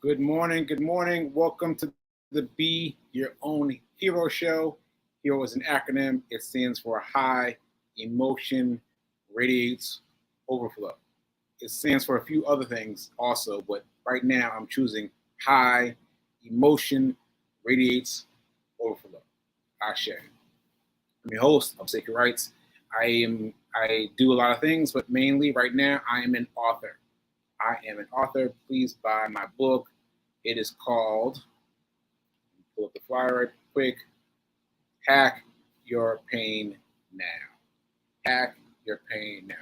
Good morning. Good morning. Welcome to the Be Your Own Hero Show. Hero is an acronym. It stands for High Emotion Radiates Overflow. It stands for a few other things also, but right now I'm choosing High Emotion Radiates Overflow. Ashe. I'm your host of Sacred Rights. I do a lot of things, but mainly right now I am an author. I am an author. Please buy my book. It is called, pull up the flyer right quick, Hack Your Pain Now. Hack Your Pain Now.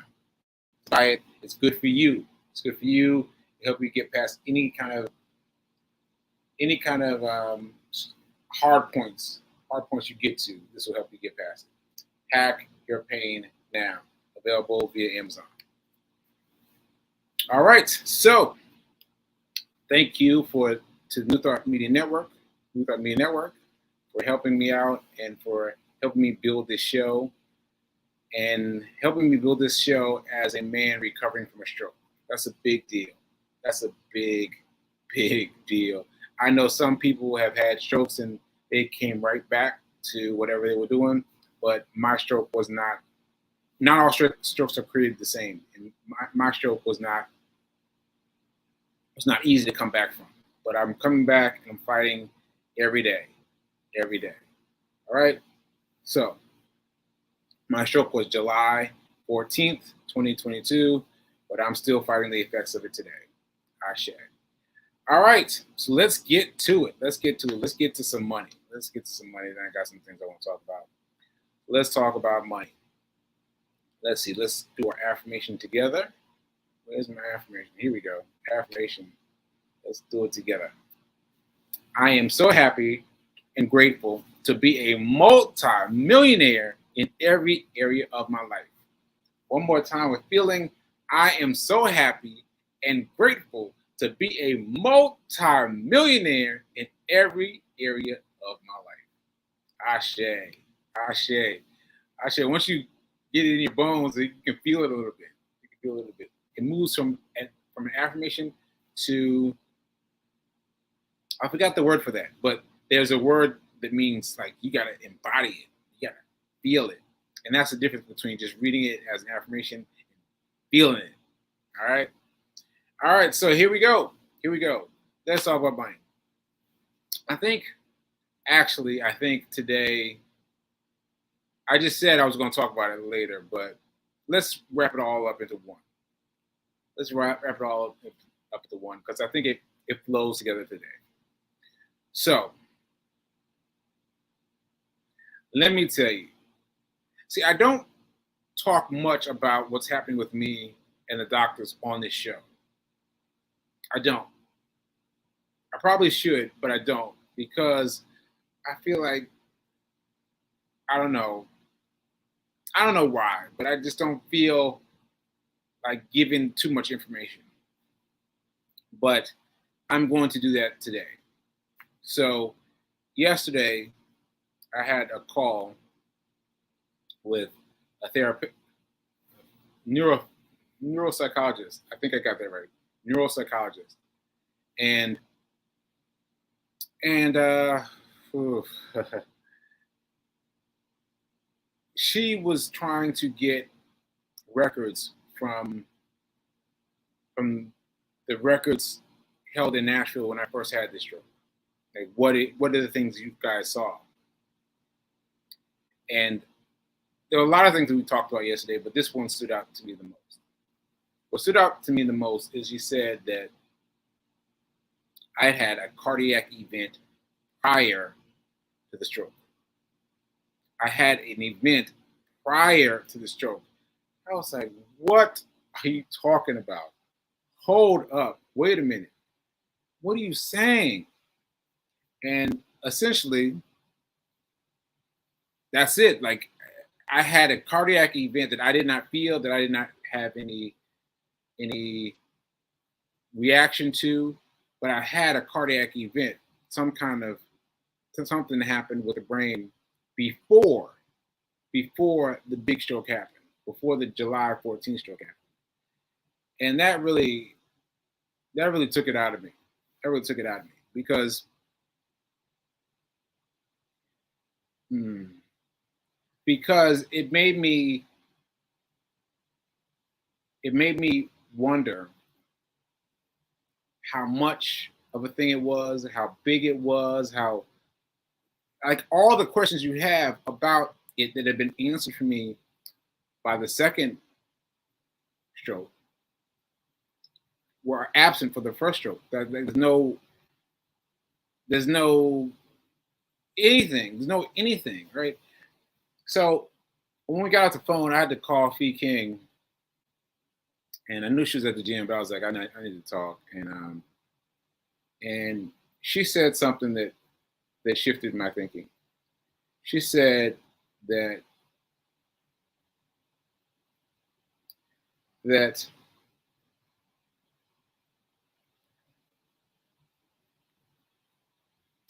Buy it. It's good for you. It's good for you. It help you get past any kind of hard points you get to. This will help you get past it. Hack Your Pain Now. Available via Amazon. All right. So thank you to New Thought Media Network, for helping me out and for helping me build this show as a man recovering from a stroke. That's a big deal. That's a big, big deal. I know some people have had strokes and they came right back to whatever they were doing, but my stroke was not. Not all strokes are created the same, and my stroke was not. It's not easy to come back from, but I'm coming back and I'm fighting every day, every day. All right. So my stroke was July 14th, 2022, but I'm still fighting the effects of it today. Ashe. All right. So let's get to it. Let's get to some money. Then I got some things I want to talk about. Let's talk about money. Let's see. Let's do our affirmation together. Where's my affirmation? Here we go. Affirmation. Let's do it together. I am so happy and grateful to be a multi-millionaire in every area of my life. One more time with feeling. I am so happy and grateful to be a multi-millionaire in every area of my life. Ashe. Ashe. Ashe. Once you get it in your bones, you can feel it a little bit. It moves from an affirmation to, I forgot the word for that, but there's a word that means like you gotta embody it, you gotta feel it, and that's the difference between just reading it as an affirmation and feeling it. All right. So here we go. Let's talk about money. I think today, I just said I was going to talk about it later, but let's wrap it all up into one. Let's wrap it all up into one because I think it flows together today. So, let me tell you. See, I don't talk much about what's happening with me and the doctors on this show. I don't. I probably should, but I don't because I feel like, I don't know why, but I just don't feel like giving too much information. But I'm going to do that today. So yesterday I had a call with a therapist, neuropsychologist. I think I got that right. Neuropsychologist. And she was trying to get records from the records held in Nashville when I first had this stroke. Like what are the things you guys saw? And there were a lot of things that we talked about yesterday, but this one stood out to me the most. What stood out to me the most is she said that I had a cardiac event prior to the stroke. I had an event prior to the stroke. I was like, what are you talking about? Hold up. Wait a minute. What are you saying? And essentially, that's it. Like, I had a cardiac event that I did not feel, that I did not have any reaction to, but I had a cardiac event, something happened with the brain before the big stroke happened, before the July 14th stroke happened. And that really took it out of me. That really took it out of me because because it made me wonder how much of a thing it was, how big it was, how like all the questions you have about it that have been answered for me by the second stroke were absent for the first stroke. There's no anything. There's no anything, right? So when we got off the phone, I had to call Fee King, and I knew she was at the gym, but I was like, I need to talk, and she said something that shifted my thinking. She said that that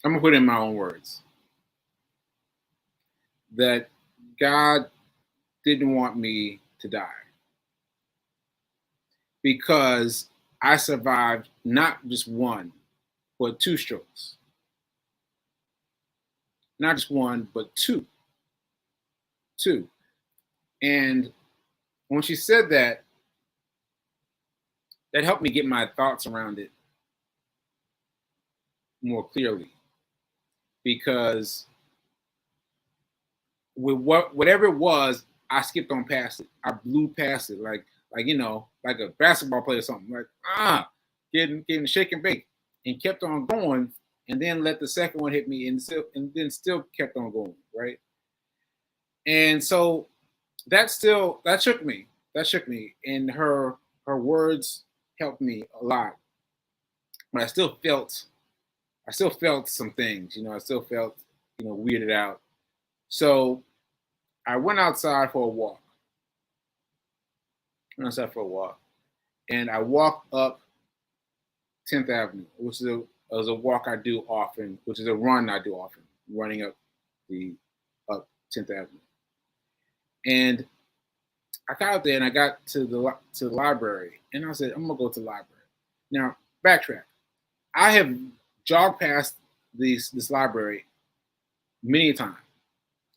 I'm gonna put it in my own words that God didn't want me to die because I survived not just one, but two strokes. Not just one, but two. Two. And when she said that, that helped me get my thoughts around it more clearly. Because with whatever it was, I skipped on past it. I blew past it like a basketball player or something. Like getting shake and bake, and kept on going, and then let the second one hit me, and then still kept on going, right? And so that shook me. That shook me, and her words helped me a lot. But I still felt some things. I still felt weirded out. So I went outside for a walk. And I walked up 10th Avenue, which is a walk I do often, which is a run I do often, running up 10th Avenue. And I got out there and I got to the library, and I said, I'm gonna go to the library. Now, backtrack. I have jogged past this library many times.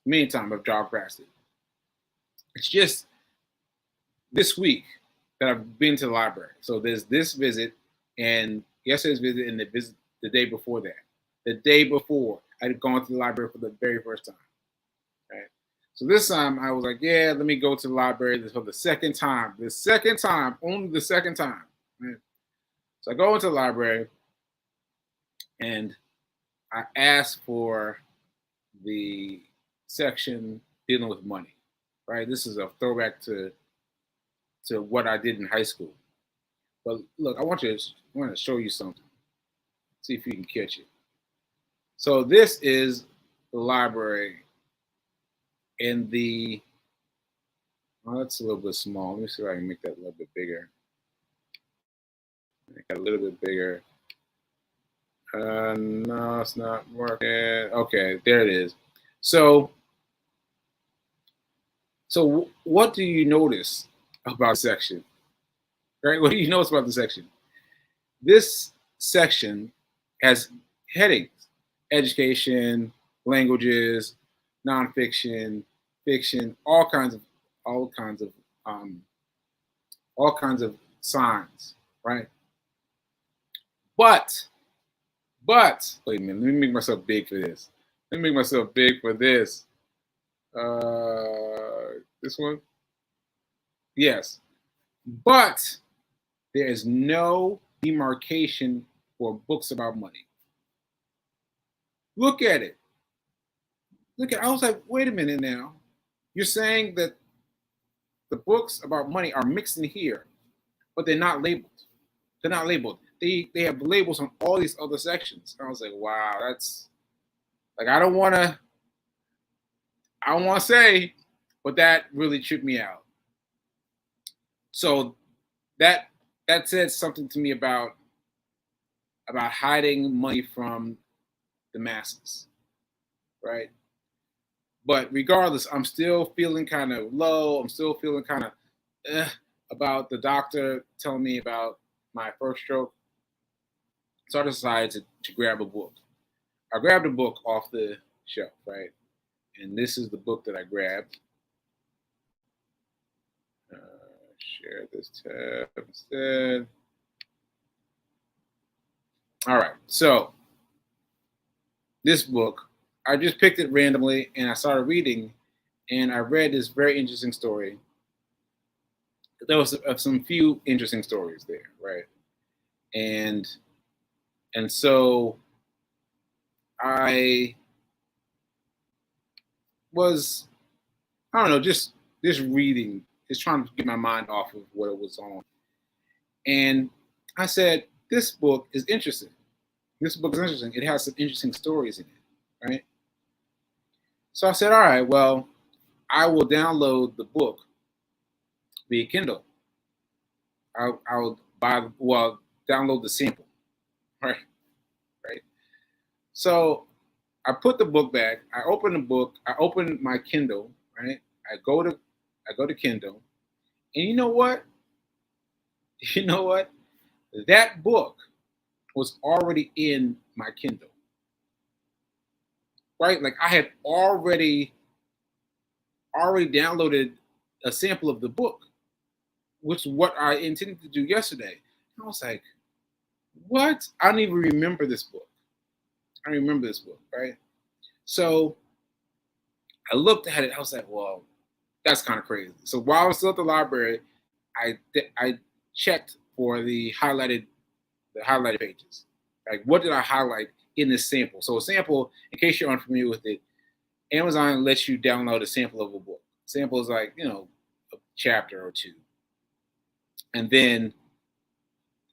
Many times I've jogged past it. It's just this week that I've been to the library. So there's this visit and yesterday's visit and the visit the day before that. The day before I'd gone to the library for the very first time. Right. So this time I was like, yeah, let me go to the library for the second time. The second time, only the second time. Right? So I go into the library and I asked for the section dealing with money. Right. This is a throwback to what I did in high school. But look, I want to show you something. See if you can catch it. So this is the library in the. Oh, that's a little bit small. Let me see if I can make that a little bit bigger. Make that a little bit bigger. No, it's not working. Okay, there it is. So what do you notice about the section? Right? What do you notice about the section? This section has headings: education, languages, nonfiction, fiction, all kinds of signs, right? But wait a minute, let me make myself big for this. This one, yes, but there is no demarcation for books about money. Look at it. I was like, wait a minute now. You're saying that the books about money are mixed in here, but they're not labeled. They're not labeled. They have labels on all these other sections. I was like, wow, that's like I don't want to say, but that really tripped me out. So that said something to me about hiding money from the masses, right? But regardless, I'm still feeling kind of low. I'm still feeling kind of about the doctor telling me about my first stroke. So I decided to grab a book. I grabbed a book off the shelf, right? And this is the book that I grabbed. Share this tab instead. All right, so this book, I just picked it randomly and I started reading, and I read this very interesting story. There was some few interesting stories there, right? And so I was, I don't know, just reading, just trying to get my mind off of what it was on. And I said, this book is interesting. This book is interesting. It has some interesting stories in it, right? So I said, all right, well, I will download the book via Kindle. I'll download the sample, right? Right. So I put the book back. I open the book. I open my Kindle, right? I go to Kindle, and you know what? You know what? That book was already in my Kindle, right? Like I had already downloaded a sample of the book, which is what I intended to do yesterday. And I was like, what? I don't even remember this book. I remember this book, right? So I looked at it. I was like, well, that's kind of crazy. So while I was still at the library, I checked for the highlighted pages. Like, what did I highlight in this sample? So a sample, in case you're unfamiliar with it, Amazon lets you download a sample of a book. Sample is like, a chapter or two. And then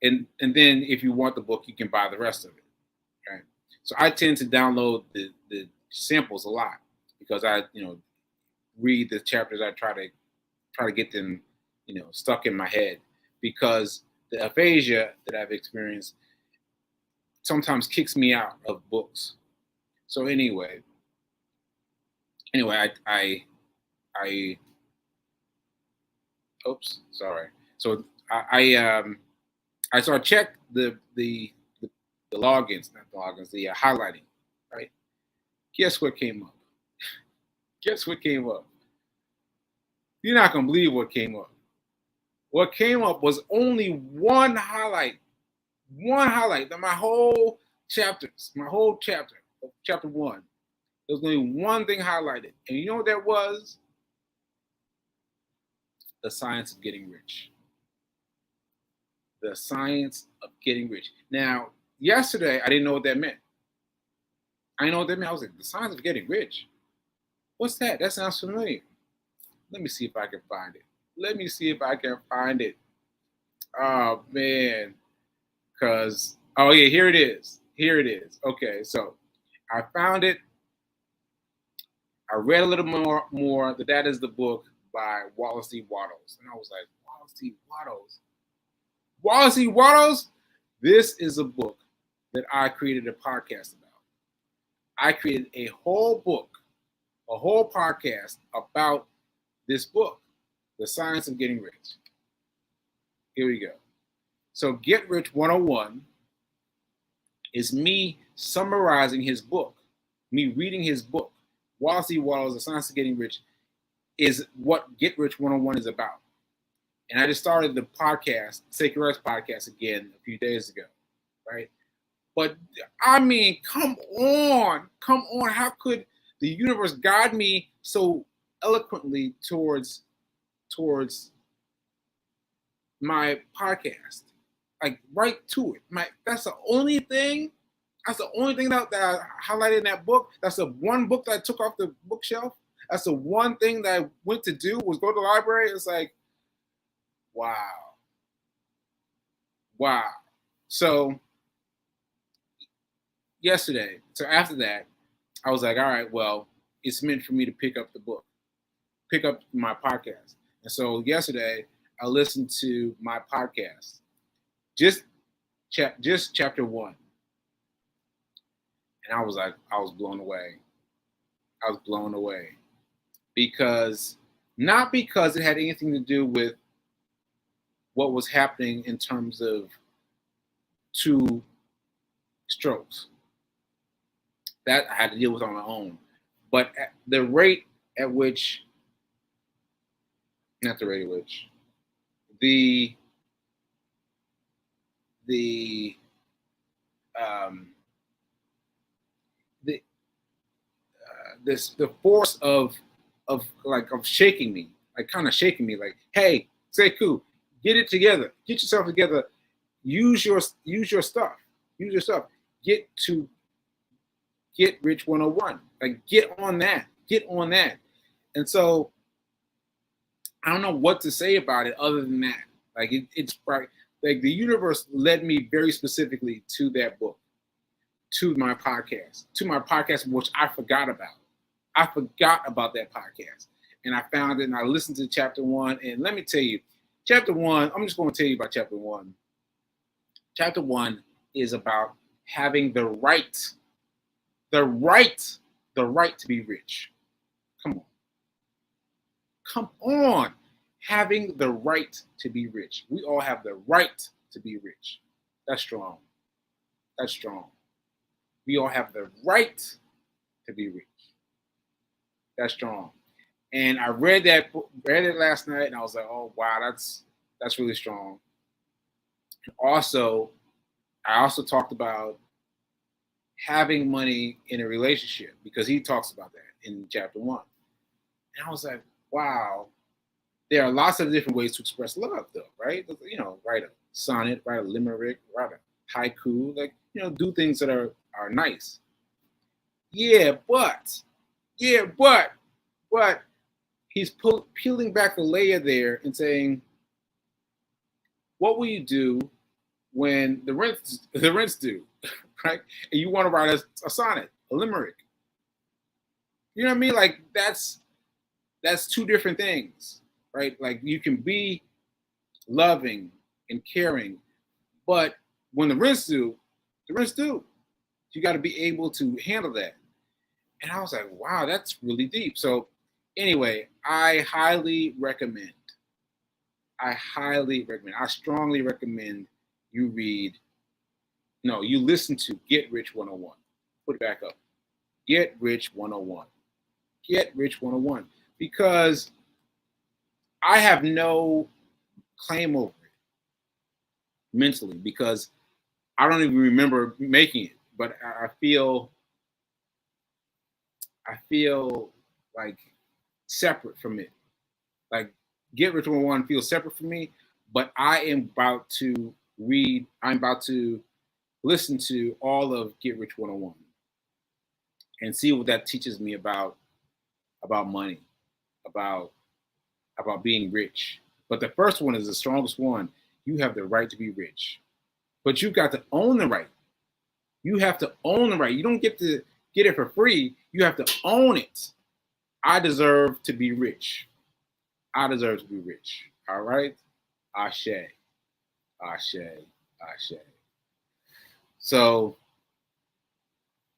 if you want the book, you can buy the rest of it. Right. So I tend to download the samples a lot because I, read the chapters. I try to get them, stuck in my head, because the aphasia that I've experienced sometimes kicks me out of books. So anyway, I oops, sorry. So so I checked the logins, not the logins, the highlighting, right? Guess what came up? Guess what came up? You're not gonna believe what came up. What came up was only one highlight. One highlight. My whole chapter, chapter 1, there was only one thing highlighted. And you know what that was? The science of getting rich. The science of getting rich. Now, yesterday, I didn't know what that meant. I didn't know what that meant. I was like, the science of getting rich? What's that? That sounds familiar. Let me see if I can find it. Oh, man. Oh, yeah, here it is. Okay, so I found it. I read a little more. That is the book by Wallace D. Wattles. And I was like, Wallace D. Wattles? Wallace D. Wattles? This is a book that I created a podcast about. I created a whole book, a whole podcast about this book, The Science of Getting Rich. Here we go. So Get Rich 101 is me summarizing his book, me reading his book. Wallace D. Wattles, The Science of Getting Rich, is what Get Rich 101 is about. And I just started the podcast, Sacred Rest podcast, again a few days ago, right? But I mean, come on. How could the universe guide me so eloquently towards my podcast? Like, right to it. That's the only thing that I highlighted in that book. That's the one book that I took off the bookshelf. That's the one thing that I went to do, was go to the library. It's like, wow. So after that, I was like, all right, well, it's meant for me to pick up my podcast. And so yesterday, I listened to my podcast, just chapter 1. And I was blown away. Not because it had anything to do with what was happening in terms of to strokes. That I had to deal with on my own. But at the rate at which, not the rate at which, the the um, the the force of shaking me, like kind of shaking me, like, hey, Sekou, get it together, get yourself together, use your stuff, use your stuff, get rich 101, like get on that. And so I don't know what to say about it other than that. Like it's like the universe led me very specifically to that book, to my podcast, which I forgot about. I forgot about that podcast, and I found it, and I listened to chapter 1. And let me tell you, chapter 1. I'm just going to tell you about chapter 1. Chapter 1 is about having the right to be rich. Come on, having the right to be rich. We all have the right to be rich. That's strong. That's strong. We all have the right to be rich. That's strong. And I read it last night, and I was like, oh wow, that's really strong. Also, I also talked about having money in a relationship, because he talks about that in chapter 1. And I was like, wow, there are lots of different ways to express love, though, right? You know, write a sonnet, write a limerick, write a haiku, like, you know, do things that are nice. But he's peeling back the layer there and saying, what will you do when the rent's due, right? And you want to write a sonnet, a limerick. You know what I mean? Like that's two different things, right? Like you can be loving and caring, but when the rent's due, you got to be able to handle that. And I was like, wow, that's really deep. So anyway, I strongly recommend you listen to Get Rich 101. Put it back up. Get Rich 101. Get Rich 101. Because I have no claim over it mentally, because I don't even remember making it, but I feel like separate from it. Like Get Rich 101 feels separate from me, but I'm about to listen to all of Get Rich 101 and see what that teaches me about money, about being rich. But the first one is the strongest one. You have the right to be rich, but you got to own the right. You have to own the right. You don't get to get it for free. You have to own it. I deserve to be rich. I deserve to be rich. All right? Ashe. Ashe. Ashe. So,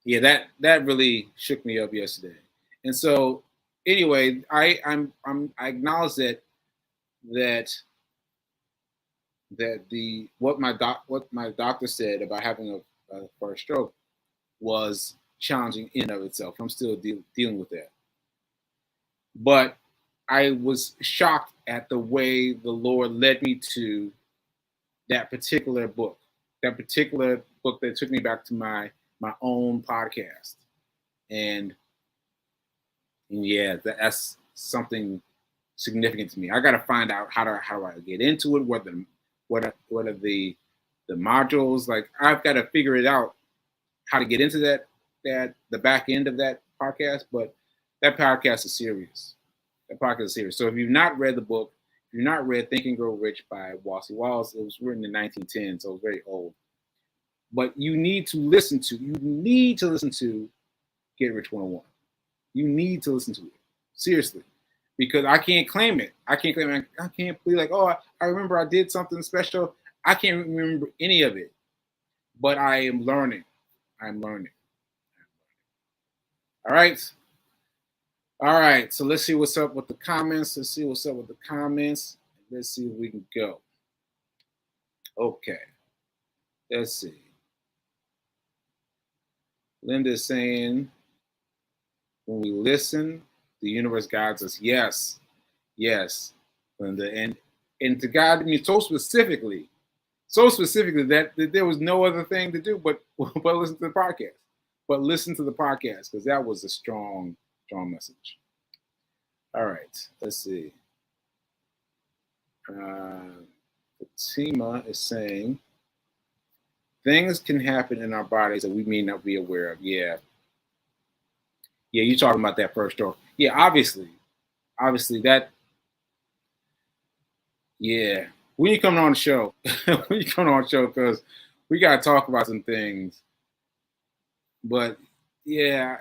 yeah, that really shook me up yesterday. And so, anyway, I acknowledge that what my doctor said about having a first stroke was challenging in and of itself. I'm still dealing with that. But I was shocked at the way the Lord led me to that particular book that took me back to my own podcast. And yeah, that's something significant to me. I got to find out how do I get into it, what are the modules, like I've got to figure it out how to get into that the back end of that podcast. But that podcast is serious. So if you've not read the book, if you've not read Think and Grow Rich by Wally Wallace, it was written in 1910, so it's very old. But you need to listen to Get Rich 101. You need to listen to it. Seriously. Because I can't claim it. I can't be like, oh, I remember I did something special. I can't remember any of it. But I am learning. I'm learning. All right. So let's see what's up with the comments. Let's see if we can go. Okay. Let's see. Linda is saying, when we listen, the universe guides us. Yes, yes, Linda. And to guide me so specifically that there was no other thing to do but listen to the podcast. But listen to the podcast because that was a strong, strong message. All right, let's see. Fatima is saying, things can happen in our bodies that we may not be aware of. Yeah. Yeah, you're talking about that first stroke. Yeah, obviously that. Yeah, when you come on the show, when you come on the show, because we gotta talk about some things. But yeah,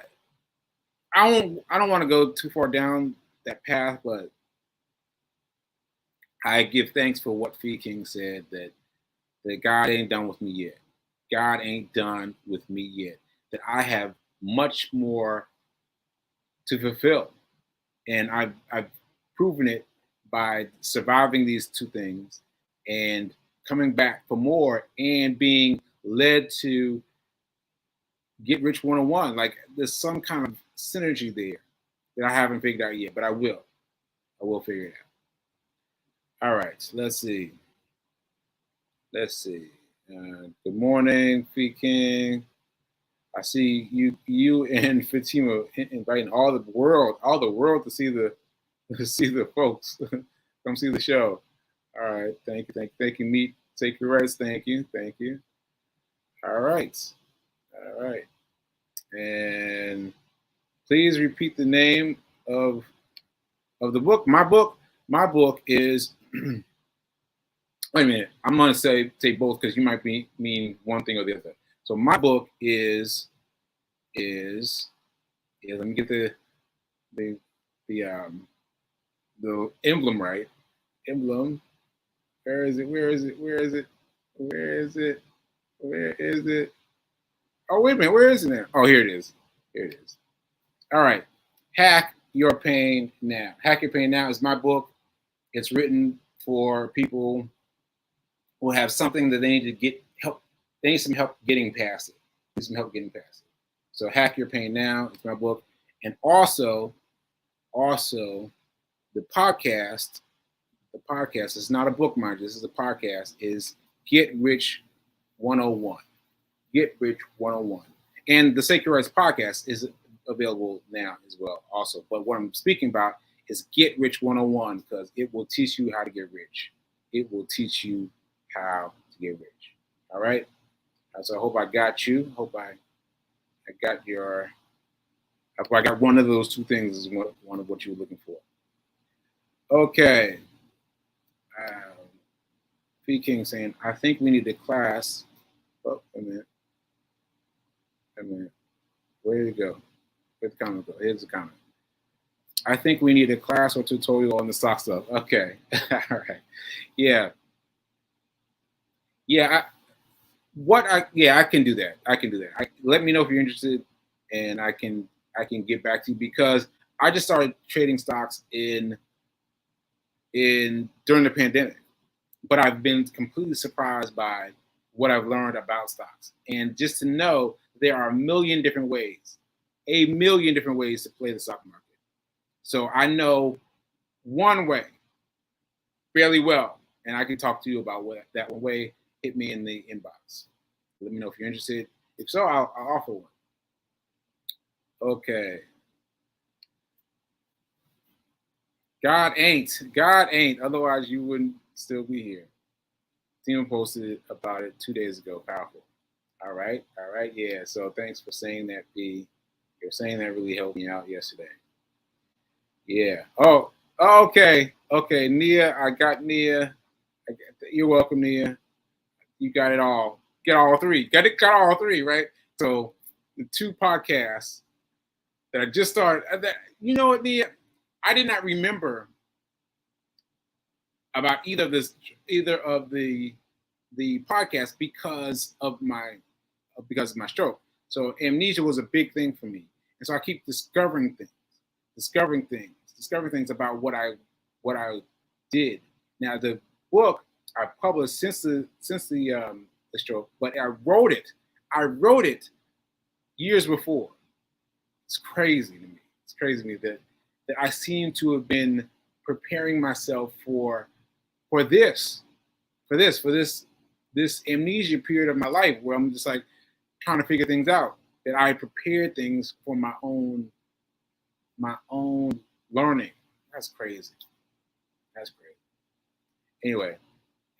I don't want to go too far down that path, but I give thanks for what Fee King said that God ain't done with me yet. God ain't done with me yet. That I have much more to fulfill, and I've proven it by surviving these two things and coming back for more and being led to get rich 101. Like there's some kind of synergy there that I haven't figured out yet, but I will. I will figure it out. All right, so let's see. Let's see. Good morning, Fee King. I see you and Fatima inviting all the world to see the folks. Come see the show. All right, thank you. Meet, take your rest. Thank you. All right, all right. And please repeat the name of the book. My book is. Wait a minute. I'm gonna say both because you might mean one thing or the other. So my book is let me get the the emblem right. Emblem. Where is it? Where is it? Where is it? Where is it? Where is it? Oh, wait a minute. Where is it now? Oh, here it is. Here it is. All right. Hack Your Pain Now. Hack Your Pain Now is my book. It's written for people who have something that they need to get help. They need some help getting past it. Need some help getting past it. So Hack Your Pain Now is my book. And also the podcast is not a book, mind you. This is a podcast, is Get Rich 101. Get Rich 101. And the Sacred Rights podcast is available now as well also. But what I'm speaking about is Get Rich 101 because it will teach you how to get rich. It will teach you how to get rich. All right? So I hope I got you. Hope I got your... I hope I got one of those two things is one of what you were looking for. Okay. P. King saying, I think we need a class. Oh, a minute. Where did it go? Where'd the comment go? Here's the comment. I think we need a class or tutorial on the stock stuff. Okay. All right. Yeah. Yeah. I can do that. Let me know if you're interested, and I can get back to you because I just started trading stocks during the pandemic, but I've been completely surprised by what I've learned about stocks, and just to know there are a million different ways to play the stock market. So I know one way fairly well, and I can talk to you about what that one way. Hit me in the inbox. Let me know if you're interested. If so, I'll offer one. Okay. God ain't. Otherwise, you wouldn't still be here. Tina posted about it 2 days ago. Powerful. All right. Yeah. So thanks for saying that, B. You're saying that really helped me out yesterday. Yeah. Oh, okay. Nia, I got Nia. You're welcome, Nia. You got it all. Get all three. Got all three, right? So the two podcasts that I just started. You know what, Nia? I did not remember about either of the podcast because of my stroke. So amnesia was a big thing for me, and so I keep discovering things about what I did. Now the book I published since the stroke, but I wrote it years before. It's crazy to me. It's crazy to me that I seem to have been preparing myself for this, this amnesia period of my life where I'm just like trying to figure things out. That I prepared things for my own learning. That's crazy. That's crazy. Anyway,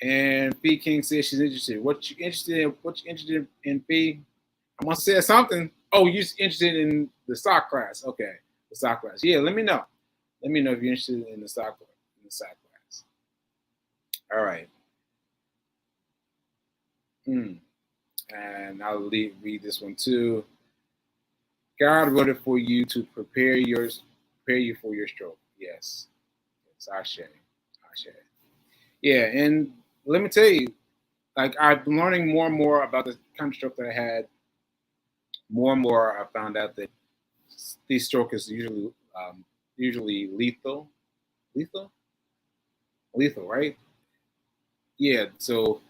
and Fee King says she's interested. What you interested in? What you interested in, Fee? I must have said something. Oh, you're interested in the stock class? Okay, the stock class. Yeah, let me know. Let me know if you're interested in the stock class. All right. And I'll read this one too. God wrote it for you to prepare you for your stroke. Yes. Yes, Ashe. Ashe. Yeah, and let me tell you, like I've been learning more and more about the kind of stroke that I had. More and more, I found out that these stroke is usually lethal. Lethal? Lethal, right? Yeah. So,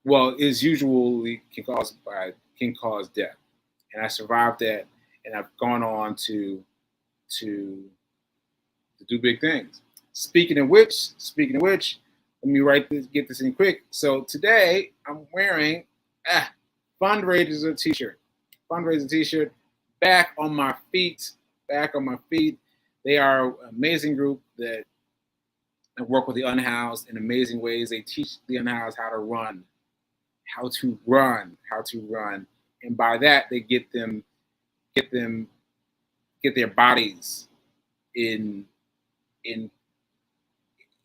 well, is usually can cause death, and I survived that, and I've gone on to do big things. Speaking of which, let me get this in quick. So today I'm wearing a fundraiser t-shirt. Fundraiser t-shirt. Back on my feet. Back on my feet. They are an amazing group that work with the unhoused in amazing ways. They teach the unhoused how to run, and by that they get their bodies in in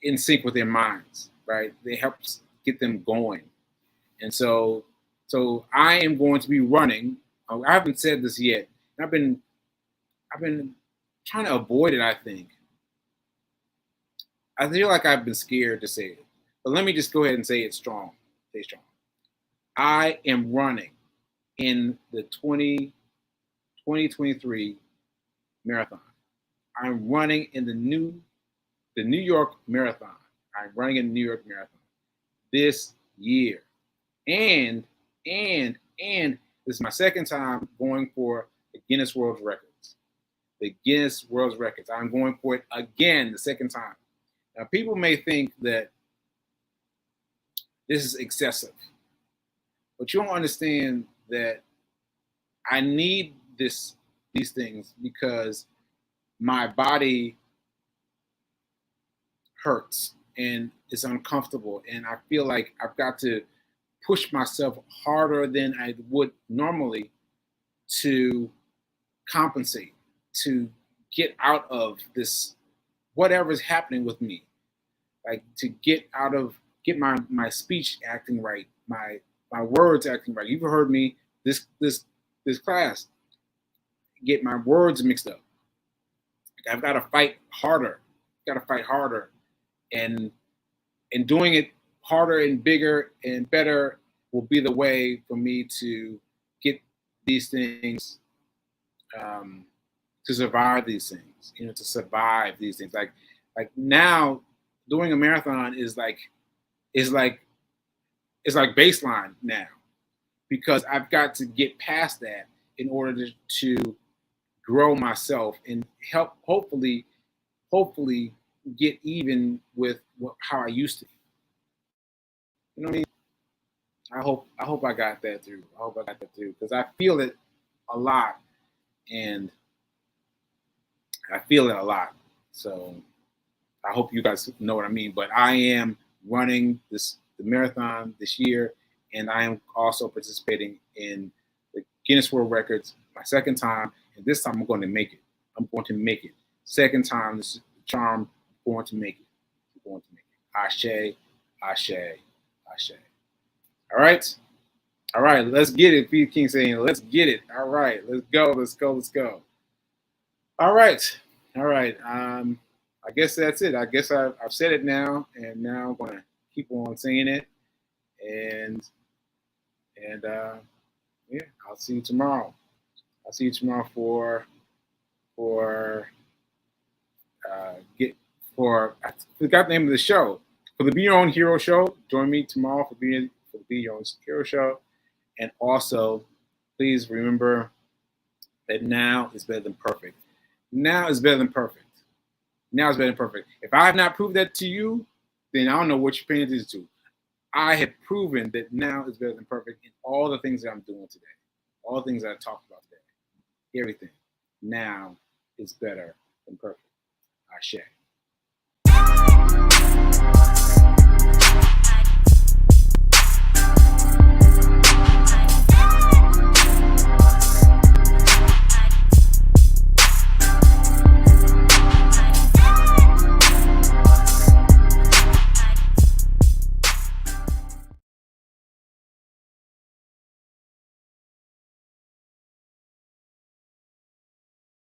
in sync with their minds, right? They help get them going. And so I am going to be running. I haven't said this yet. I've been trying to avoid it, I think. I feel like I've been scared to say it. But let me just go ahead and say it strong. Stay strong. I am running in the 2023 marathon. I'm running in the New York Marathon. I'm running in the New York Marathon this year. And this is my second time going for the Guinness World Records. The Guinness World Records. I'm going for it again the second time. Now, people may think that this is excessive, but you don't understand that I need these things because my body hurts and it's uncomfortable, and I feel like I've got to push myself harder than I would normally to compensate, to get out of this whatever's happening with me, like to get my speech acting right, my words acting right. You've heard me this class get my words mixed up. Like I've got to fight harder. And doing it harder and bigger and better will be the way for me to get these things, to survive these things. To survive these things. Like now, doing a marathon is like baseline now, because I've got to get past that in order to grow myself and help hopefully get even with how I used to be. You know what I mean? I hope I got that through. Because I feel it a lot, and So I hope you guys know what I mean. But I am running the marathon this year, and I am also participating in the Guinness World Records my second time, and this time I'm going to make it. Second time, this is the charm. I'm going to make it. Ashe, ashe, ashe. All right. Let's get it. P. King saying, let's get it. All right, let's go. All right. I guess that's it. I guess I've said it now, and now I'm going to keep on saying it. And yeah, I'll see you tomorrow. I forgot the name of the show. For the Be Your Own Hero show, join me tomorrow for the Be Your Own Hero show. And also Please remember that now is better than perfect. Now is better than perfect. Now is better than perfect. If I have not proved that to you, then I don't know what you're paying attention to. I have proven that now is better than perfect in all the things that I'm doing today. All the things that I talked about today. Everything. Now is better than perfect. Ashe.